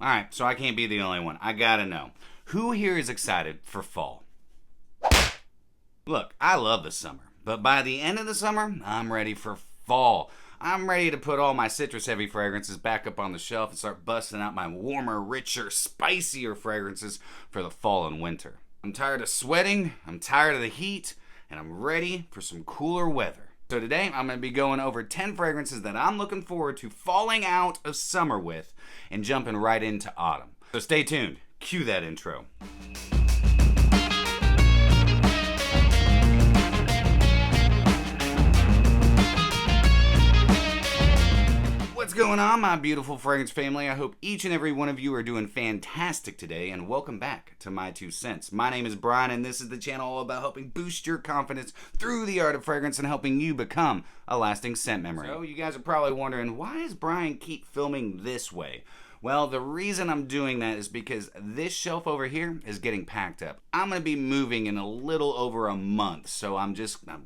Alright, so I can't be the only one. I gotta know. Who here is excited for fall? Look, I love the summer, but by the end of the summer, I'm ready for fall. I'm ready to put all my citrus-heavy fragrances back up on the shelf and start busting out my warmer, richer, spicier fragrances for the fall and winter. I'm tired of sweating, I'm tired of the heat, and I'm ready for some cooler weather. So today, I'm going to be going over 10 fragrances that I'm looking forward to falling out of summer with and jumping right into autumn. So stay tuned. Cue that intro. What's going on, my beautiful fragrance family? I hope each and every one of you are doing fantastic today, and welcome back to My2Scents. My name is Brian, and this is the channel all about helping boost your confidence through the art of fragrance and helping you become a lasting scent memory. So you guys are probably wondering, why does Brian keep filming this way? Well, the reason I'm doing that is because this shelf over here is getting packed up. I'm going to be moving in a little over a month, so I'm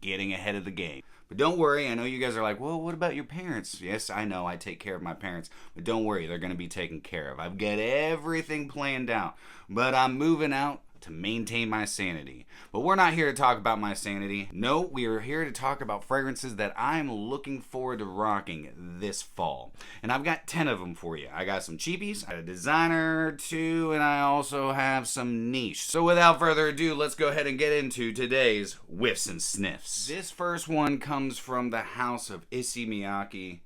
getting ahead of the game. But don't worry, I know you guys are like, well, what about your parents? Yes, I know, I take care of my parents. But don't worry, they're going to be taken care of. I've got everything planned out. But I'm moving out to maintain my sanity. But we're not here to talk about my sanity. No, we are here to talk about fragrances that I'm looking forward to rocking this fall. And I've got 10 of them for you. I got some cheapies, I got a designer or two, and I also have some niche. So without further ado, let's go ahead and get into today's whiffs and sniffs. This first one comes from the house of Issey Miyake,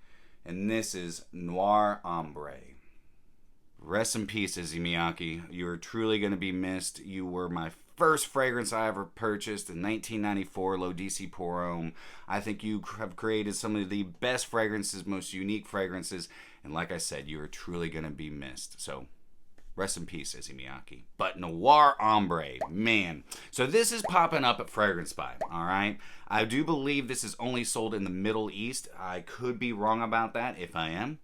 and this is Noir Ambre. Rest in peace, Issey Miyake. You are truly going to be missed. You were my first fragrance I ever purchased in 1994, Low DC Pour Homme. I think you have created some of the best fragrances, most unique fragrances, and like I said, you are truly going to be missed. So, rest in peace, Issey Miyake. But Noir Ambre, man. So this is popping up at Fragrance Buy, alright? I do believe this is only sold in the Middle East. I could be wrong about that. If I am,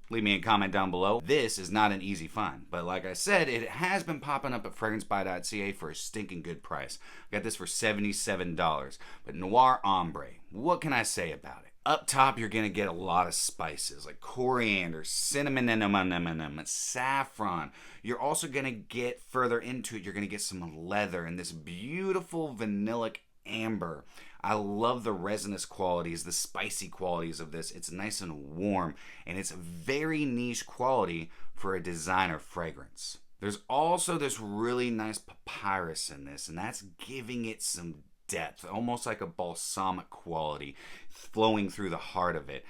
leave me a comment down below. This is not an easy find, but like I said, it has been popping up at fragrancebuy.ca for a stinking good price. I got this for $77. But Noir Ambre, what can I say about it? Up top, you're gonna get a lot of spices like coriander, cinnamon, saffron. You're also gonna get further into it, you're gonna get some leather and this beautiful vanillic amber. I love the resinous qualities, the spicy qualities of this. It's nice and warm, and it's a very niche quality for a designer fragrance. There's also this really nice papyrus in this, and that's giving it some depth, almost like a balsamic quality flowing through the heart of it.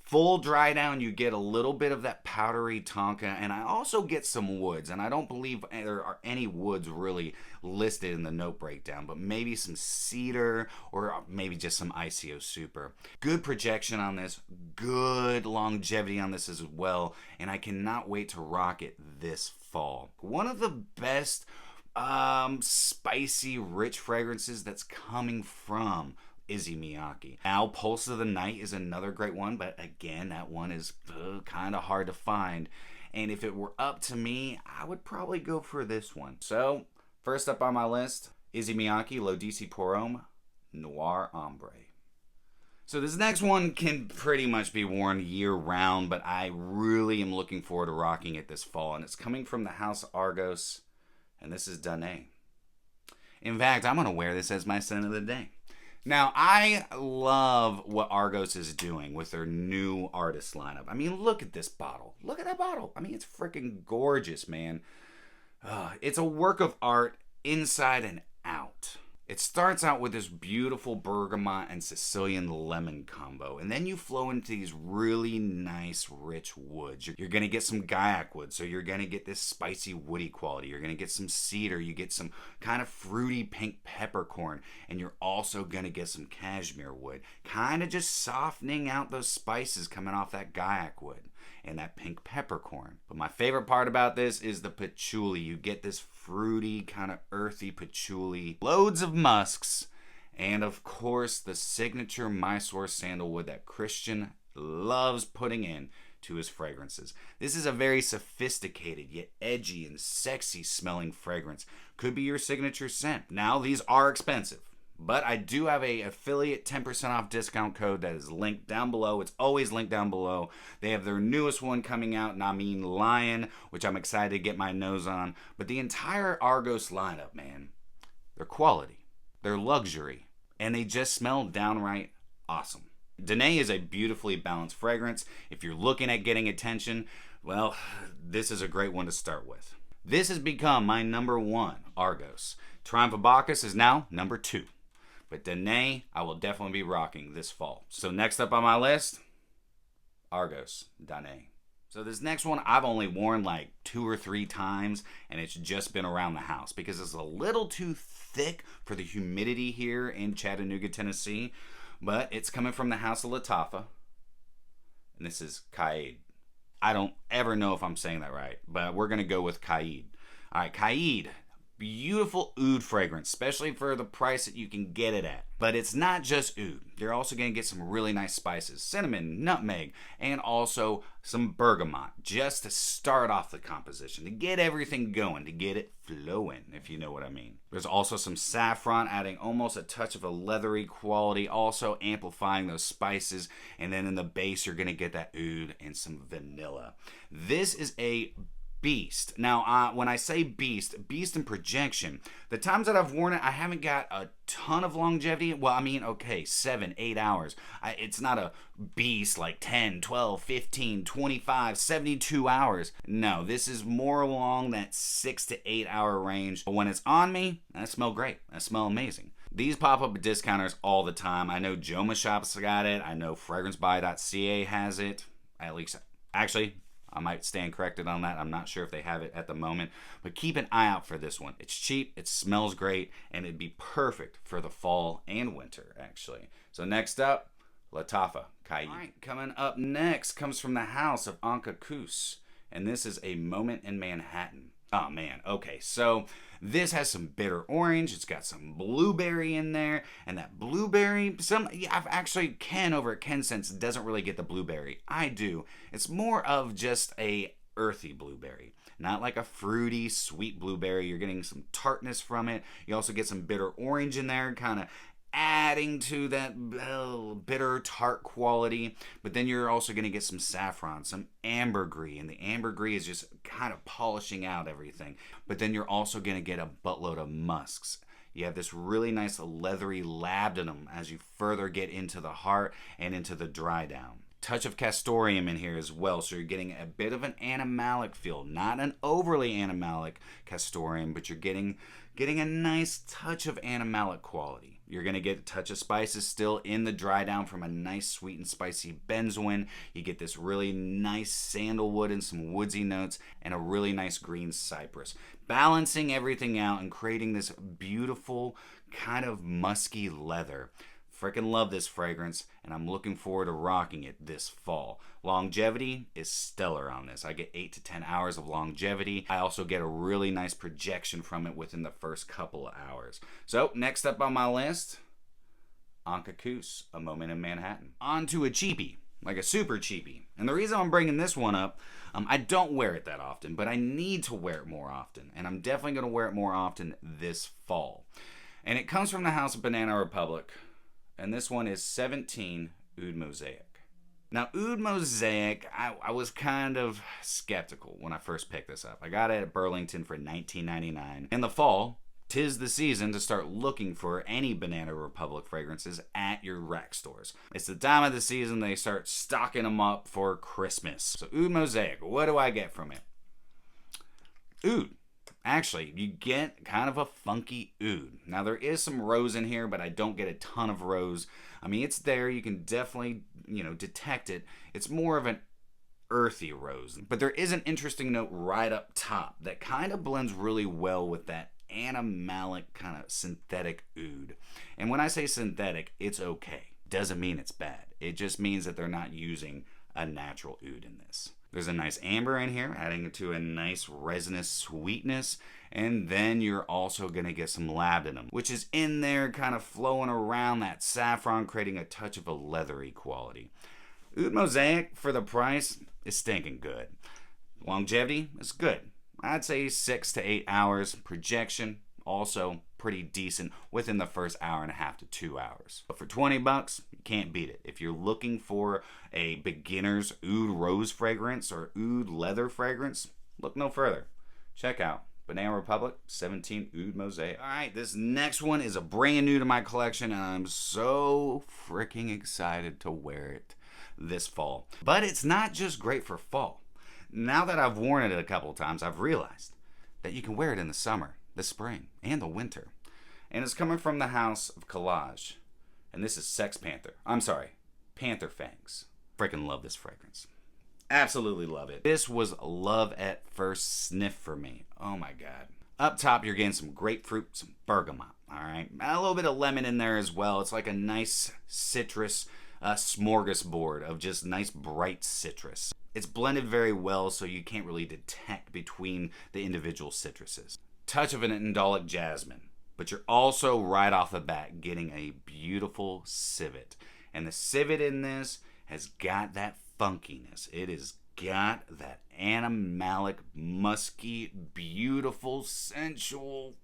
Full dry down, you get a little bit of that powdery tonka, and I also get some woods, and I don't believe there are any woods really listed in the note breakdown, but maybe some cedar or maybe just some ICO super. Good projection on this, good longevity on this as well, and I cannot wait to rock it this fall. One of the best spicy, rich fragrances that's coming from Issey Miyake. Now, Pulse of the Night is another great one, but again, that one is kind of hard to find. And if it were up to me, I would probably go for this one. So, first up on my list, Issey Miyake, Low DC Pour Homme, Noir Ambre. So this next one can pretty much be worn year-round, but I really am looking forward to rocking it this fall. And it's coming from the house Argos, and this is Danae. In fact, I'm going to wear this as my scent of the day. Now, I love what Argos is doing with their new artist lineup. I mean, look at this bottle. Look at that bottle. I mean, it's freaking gorgeous, man. It's a work of art inside and out. It starts out with this beautiful bergamot and Sicilian lemon combo, and then you flow into these really nice, rich woods. You're going to get some Gaiac wood, so you're going to get this spicy, woody quality. You're going to get some cedar. You get some kind of fruity pink peppercorn, and you're also going to get some cashmere wood, kind of just softening out those spices coming off that Gaiac wood and that pink peppercorn. But my favorite part about this is the patchouli. You get this fruity, kind of earthy patchouli, loads of musks, and of course the signature Mysore sandalwood that Christian loves putting in to his fragrances. This is a very sophisticated yet edgy and sexy smelling fragrance. Could be your signature scent. Now, these are expensive. But I do have a affiliate 10% off discount code that is linked down below. It's always linked down below. They have their newest one coming out, Namin Lion, which I'm excited to get my nose on. But the entire Argos lineup, man, they're quality, they're luxury, and they just smell downright awesome. Danae is a beautifully balanced fragrance. If you're looking at getting attention, well, this is a great one to start with. This has become my number one Argos. Triumph of Bacchus is now number 2. But Danae, I will definitely be rocking this fall. So next up on my list, Argos Danae. So this next one I've only worn like 2 or 3 times, and it's just been around the house because it's a little too thick for the humidity here in Chattanooga, Tennessee. But it's coming from the house of Lattafa, and this is Qaa'ed. I don't ever know if I'm saying that right, but we're gonna go with Qaa'ed. All right, Qaa'ed. Beautiful oud fragrance, especially for the price that you can get it at. But it's not just oud. You're also going to get some really nice spices. Cinnamon, nutmeg, and also some bergamot. Just to start off the composition. To get everything going. To get it flowing, if you know what I mean. There's also some saffron, adding almost a touch of a leathery quality. Also amplifying those spices. And then in the base, you're going to get that oud and some vanilla. This is a beast. Now, when I say beast and projection, the times that I've worn it, I haven't got a ton of longevity. Well, I mean, okay, 7, 8 hours. It's not a beast like 10, 12, 15, 25, 72 hours. No, this is more along that 6 to 8 hour range. But when it's on me, I smell great. I smell amazing. These pop up at discounters all the time. I know Joma Shop's got it. I know fragrancebuy.ca has it. At least, actually, I might stand corrected on that. I'm not sure if they have it at the moment, but keep an eye out for this one. It's cheap, it smells great, and it'd be perfect for the fall and winter, actually. So next up, Lattafa Qaa'ed. All right, coming up next comes from the house of Anka, and this is a Moment in Manhattan. Oh man, okay, so this has some bitter orange, it's got some blueberry in there, and that blueberry, I've actually, Ken over at Xerjoff doesn't really get the blueberry. I do. It's more of just a earthy blueberry. Not like a fruity, sweet blueberry. You're getting some tartness from it. You also get some bitter orange in there, kind of adding to that bitter tart quality. But then you're also going to get some saffron, some ambergris, and the ambergris is just kind of polishing out everything. But then you're also going to get a buttload of musks. You have this really nice leathery labdanum as you further get into the heart and into the dry down. Touch of castoreum in here as well, so you're getting a bit of an animalic feel. Not an overly animalic castoreum, but you're getting a nice touch of animalic quality. You're going to get a touch of spices still in the dry down from a nice sweet and spicy benzoin. You get this really nice sandalwood and some woodsy notes and a really nice green cypress. Balancing everything out and creating this beautiful kind of musky leather. Freaking love this fragrance, and I'm looking forward to rocking it this fall. Longevity is stellar on this. I get 8 to 10 hours of longevity. I also get a really nice projection from it within the first couple of hours. So, next up on my list, Anka, a Moment in Manhattan. On to a cheapie, like a super cheapie. And the reason I'm bringing this one up, I don't wear it that often, but I need to wear it more often. And I'm definitely going to wear it more often this fall. And it comes from the house of Banana Republic. And this one is 17 Oud Mosaic. Now, Oud Mosaic, I was kind of skeptical when I first picked this up. I got it at Burlington for $19.99. In the fall, 'tis the season to start looking for any Banana Republic fragrances at your rack stores. It's the time of the season they start stocking them up for Christmas. So Oud Mosaic, what do I get from it? Oud. Actually, you get kind of a funky oud. Now, there is some rose in here, but I don't get a ton of rose. I mean, it's there. You can definitely, detect it. It's more of an earthy rose. But there is an interesting note right up top that kind of blends really well with that animalic kind of synthetic oud. And when I say synthetic, it's okay. Doesn't mean it's bad. It just means that they're not using a natural oud in this. There's a nice amber in here, adding to a nice resinous sweetness. And then you're also going to get some labdanum, which is in there kind of flowing around that saffron, creating a touch of a leathery quality. Oud Mosaic, for the price, is stinking good. Longevity is good. I'd say 6 to 8 hours. Projection, Also pretty decent within the first hour and a half to 2 hours. But for 20 bucks, you can't beat it. If you're looking for a beginner's oud rose fragrance or oud leather fragrance, look no further. Check out Banana Republic 17 Oud Mosaic. Alright, this next one is a brand new to my collection, and I'm so freaking excited to wear it this fall. But it's not just great for fall. Now that I've worn it a couple of times, I've realized that you can wear it in the summer, the spring, and the winter. And it's coming from the house of Calaj. And this is Panther Fangs. Freaking love this fragrance. Absolutely love it. This was love at first sniff for me. Oh my god. Up top, you're getting some grapefruit, some bergamot. Alright, a little bit of lemon in there as well. It's like a nice citrus smorgasbord of just nice bright citrus. It's blended very well, so you can't really detect between the individual citruses. Touch of an indolic jasmine, but you're also right off the bat getting a beautiful civet. And the civet in this has got that funkiness. It has got that animalic, musky, beautiful, sensual,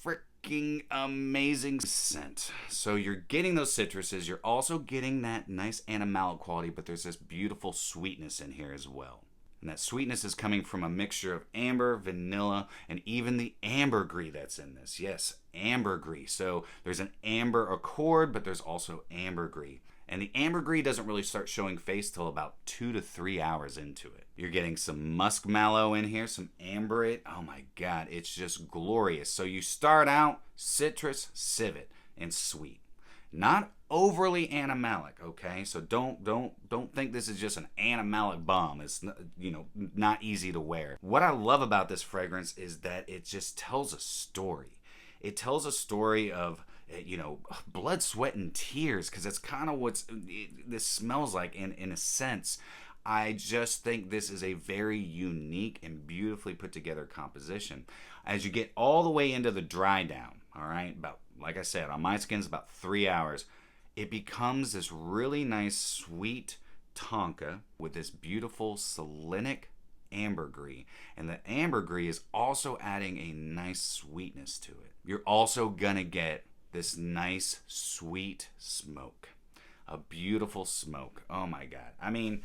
freaking amazing scent. So you're getting those citruses, you're also getting that nice animalic quality, but there's this beautiful sweetness in here as well. And that sweetness is coming from a mixture of amber, vanilla, and even the ambergris that's in this. Yes, ambergris. So there's an amber accord, but there's also ambergris. And the ambergris doesn't really start showing face till about 2 to 3 hours into it. You're getting some musk mallow in here, some amberate. Oh my god, it's just glorious. So you start out citrus, civet, and sweet. Not overly animalic, okay? So don't think this is just an animalic bomb. It's not easy to wear. What I love about this fragrance is that it just tells a story. It tells a story of blood, sweat, and tears, because that's kind of what this smells like in a sense. I just think this is a very unique and beautifully put together composition. As you get all the way into the dry down, all right, about, like I said, on my skin, about 3 hours, it becomes this really nice sweet tonka with this beautiful selenic ambergris, and the ambergris is also adding a nice sweetness to it. You're also gonna get this nice sweet smoke, a beautiful smoke. Oh my god, I mean,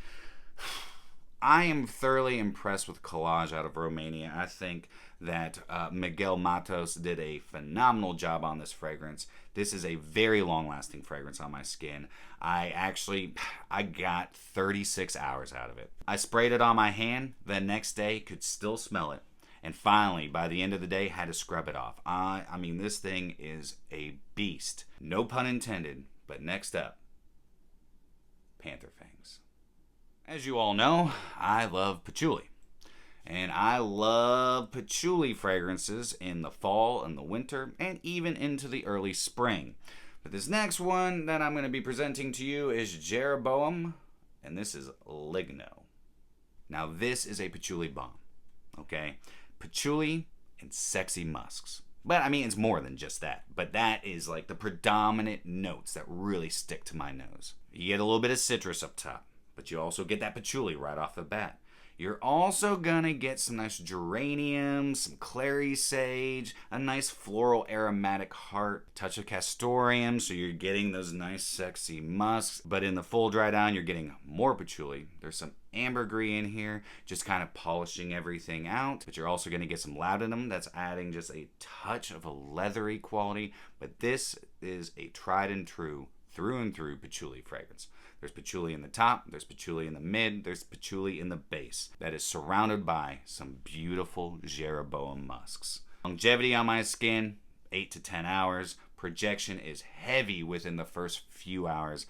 I am thoroughly impressed with Calaj out of Romania. I think that Miguel Matos did a phenomenal job on this fragrance. This is a very long-lasting fragrance on my skin. I got 36 hours out of it. I sprayed it on my hand. The next day, could still smell it. And finally, by the end of the day, had to scrub it off. I mean, this thing is a beast. No pun intended, but next up, Panther Fangs. As you all know, I love patchouli. And I love patchouli fragrances in the fall and the winter, and even into the early spring. But this next one that I'm going to be presenting to you is Jeroboam, and this is Ligno. Now, this is a patchouli bomb, okay? Patchouli and sexy musks. But I mean, it's more than just that. But that is like the predominant notes that really stick to my nose. You get a little bit of citrus up top, but you also get that patchouli right off the bat. You're also gonna get some nice geraniums, some clary sage, a nice floral aromatic heart, touch of castoreum, so you're getting those nice sexy musks. But in the full dry down, you're getting more patchouli. There's some ambergris in here, just kind of polishing everything out. But you're also gonna get some laudanum that's adding just a touch of a leathery quality. But this is a tried and true, through and through patchouli fragrance. There's patchouli in the top, there's patchouli in the mid, there's patchouli in the base. That is surrounded by some beautiful Jeroboam musks. Longevity on my skin, 8 to 10 hours. Projection is heavy within the first few hours.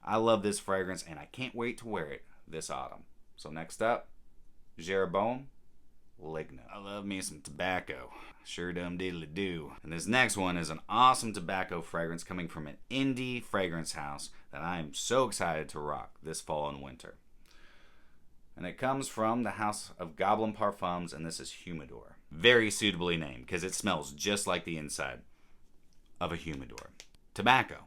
I love this fragrance, and I can't wait to wear it this autumn. So next up, Jeroboam Ligno. I love me some tobacco. Sure dumb diddly do. And this next one is an awesome tobacco fragrance coming from an indie fragrance house that I am so excited to rock this fall and winter. And it comes from the house of Goblin Parfums, and this is Humidor. Very suitably named because it smells just like the inside of a humidor. Tobacco.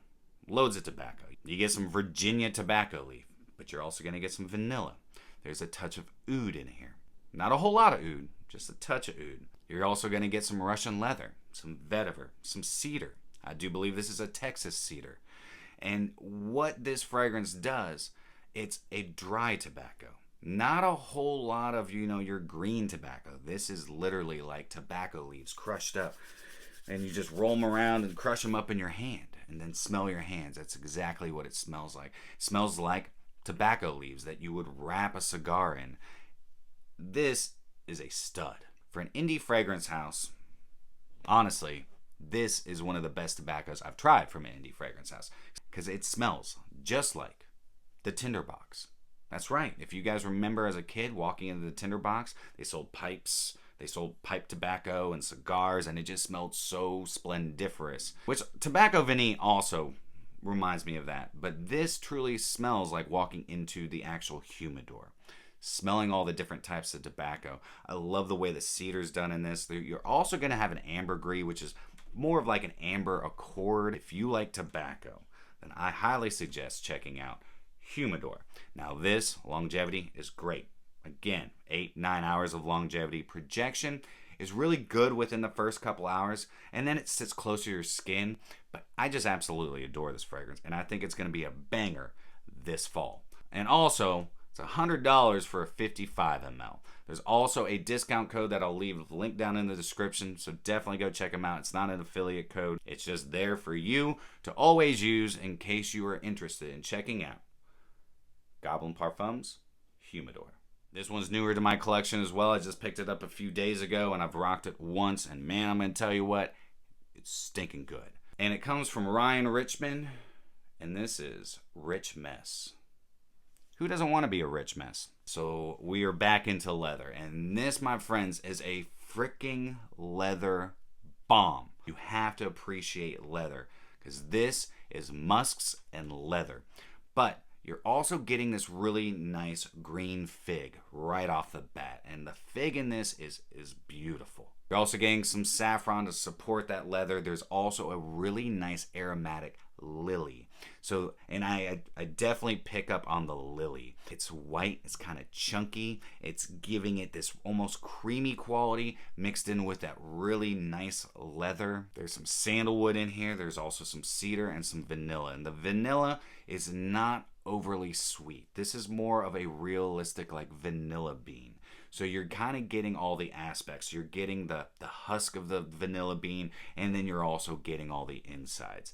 Loads of tobacco. You get some Virginia tobacco leaf, but you're also going to get some vanilla. There's a touch of oud in here. Not a whole lot of oud, just a touch of oud. You're also going to get some Russian leather, some vetiver, some cedar. I do believe this is a Texas cedar. And what this fragrance does, it's a dry tobacco. Not a whole lot of, your green tobacco. This is literally like tobacco leaves crushed up. And you just roll them around and crush them up in your hand. And then smell your hands. That's exactly what it smells like. It smells like tobacco leaves that you would wrap a cigar in. This is a stud. For an indie fragrance house, honestly, this is one of the best tobaccos I've tried from an indie fragrance house. Because it smells just like the tinderbox. That's right. If you guys remember as a kid walking into the tinderbox, they sold pipes, they sold pipe tobacco and cigars, and it just smelled so splendiferous. Which Tobacco Vanille also reminds me of that. But this truly smells like walking into the actual humidor. Smelling all the different types of tobacco. I love the way the cedar's done in this. You're also going to have an ambergris, which is more of like an amber accord. If you like tobacco, then I highly suggest checking out Humidor. Now this longevity is great. Again, 8-9 hours of longevity. Projection is really good within the first couple hours, and then it sits closer to your skin. But I just absolutely adore this fragrance, and I think it's going to be a banger this fall. And also, it's $100 for a 55 ml. There's also a discount code that I'll leave a link down in the description, so definitely go check them out. It's not an affiliate code. It's just there for you to always use in case you are interested in checking out Goblin Parfums Humidor. This one's newer to my collection as well. I just picked it up a few days ago and I've rocked it once, and man, I'm going to tell you what, it's stinking good. And it comes from Ryan Richmond, and this is Rich Mess. Who doesn't want to be a rich mess? So we are back into leather, and this, my friends, is a freaking leather bomb. You have to appreciate leather because this is musks and leather. But you're also getting this really nice green fig right off the bat, and the fig in this is beautiful. You're also getting some saffron to support that leather. There's also a really nice aromatic lily. So, and I definitely pick up on the lily. It's white, it's kind of chunky, it's giving it this almost creamy quality mixed in with that really nice leather. There's some sandalwood in here. There's also some cedar and some vanilla. And the vanilla is not overly sweet. This is more of a realistic like vanilla bean. So you're kind of getting all the aspects. You're getting the husk of the vanilla bean, and then you're also getting all the insides.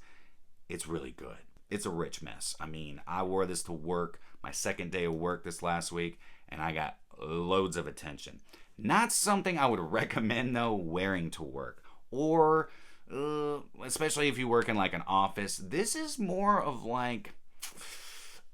It's really good. It's a rich mess. I mean, I wore this to work, my second day of work this last week, and I got loads of attention. Not something I would recommend, though, wearing to work. Or, especially if you work in like an office. This is more of like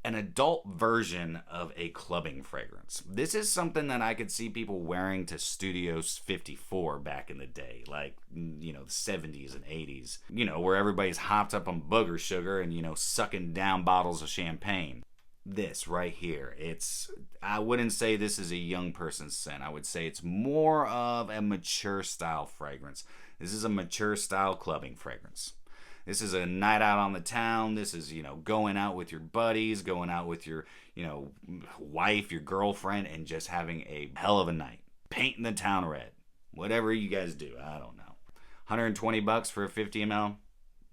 an adult version of a clubbing fragrance. This is something that I could see people wearing to Studio 54 back in the day, like, the 70s and 80s, where everybody's hopped up on booger sugar and, sucking down bottles of champagne. This right here, I wouldn't say this is a young person's scent. I would say it's more of a mature style fragrance. This is a mature style clubbing fragrance. This is a night out on the town. This is, going out with your buddies, going out with your, wife, your girlfriend, and just having a hell of a night. Painting the town red. Whatever you guys do, I don't know. $120 for a 50 ml,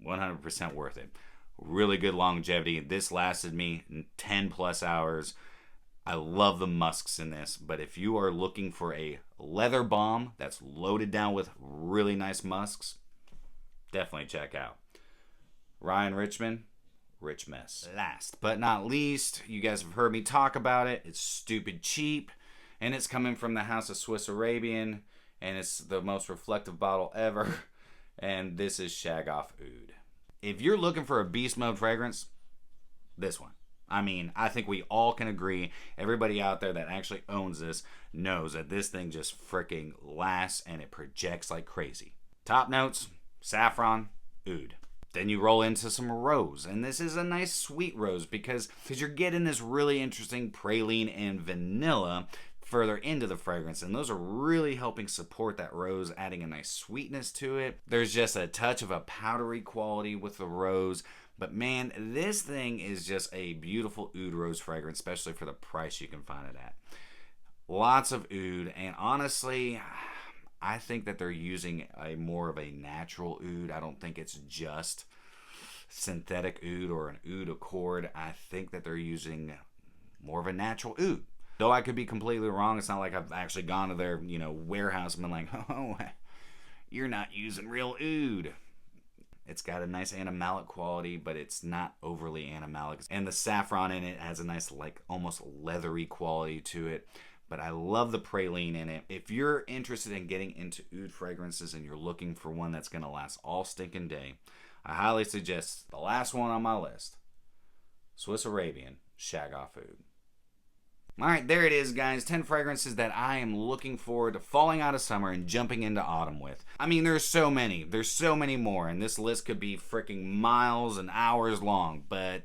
100% worth it. Really good longevity. This lasted me 10 plus hours. I love the musks in this, but if you are looking for a leather bomb that's loaded down with really nice musks, definitely check out Ryan Richmond, Rich Mess. Last but not least, you guys have heard me talk about it. It's stupid cheap, and it's coming from the house of Swiss Arabian, and it's the most reflective bottle ever, and this is Shaghaff Oud. If you're looking for a beast mode fragrance, this one. I mean, I think we all can agree, everybody out there that actually owns this knows that this thing just freaking lasts and it projects like crazy. Top notes, saffron, oud. Then you roll into some rose, and this is a nice sweet rose because you're getting this really interesting praline and vanilla further into the fragrance, and those are really helping support that rose, adding a nice sweetness to it. There's just a touch of a powdery quality with the rose, but man, this thing is just a beautiful oud rose fragrance, especially for the price you can find it at. Lots of oud, and honestly, I think that they're using a more of a natural oud. I don't think it's just synthetic oud or an oud accord. I think that they're using more of a natural oud. Though I could be completely wrong. It's not like I've actually gone to their, warehouse and been like, oh, you're not using real oud. It's got a nice animalic quality, but it's not overly animalic. And the saffron in it has a nice, like, almost leathery quality to it. But I love the praline in it. If you're interested in getting into oud fragrances and you're looking for one that's going to last all stinking day, I highly suggest the last one on my list, Swiss Arabian Shaghaff Oud. Alright, there it is, guys. 10 fragrances that I am looking forward to falling out of summer and jumping into autumn with. I mean, there's so many. There's so many more, and this list could be freaking miles and hours long, but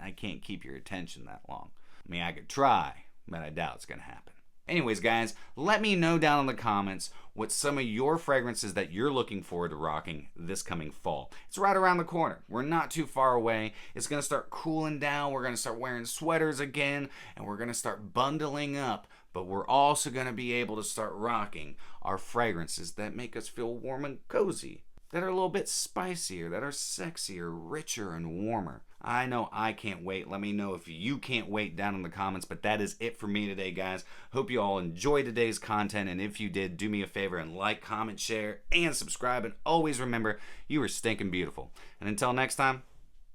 I can't keep your attention that long. I mean, I could try, but I doubt it's going to happen. Anyways, guys, let me know down in the comments what some of your fragrances that you're looking forward to rocking this coming fall. It's right around the corner. We're not too far away. It's going to start cooling down. We're going to start wearing sweaters again, and we're going to start bundling up. But we're also going to be able to start rocking our fragrances that make us feel warm and cozy, that are a little bit spicier, that are sexier, richer, and warmer. I know I can't wait. Let me know if you can't wait down in the comments. But that is it for me today, guys. Hope you all enjoyed today's content. And if you did, do me a favor and like, comment, share, and subscribe. And always remember, you are stinking beautiful. And until next time,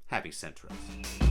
happy scent trips.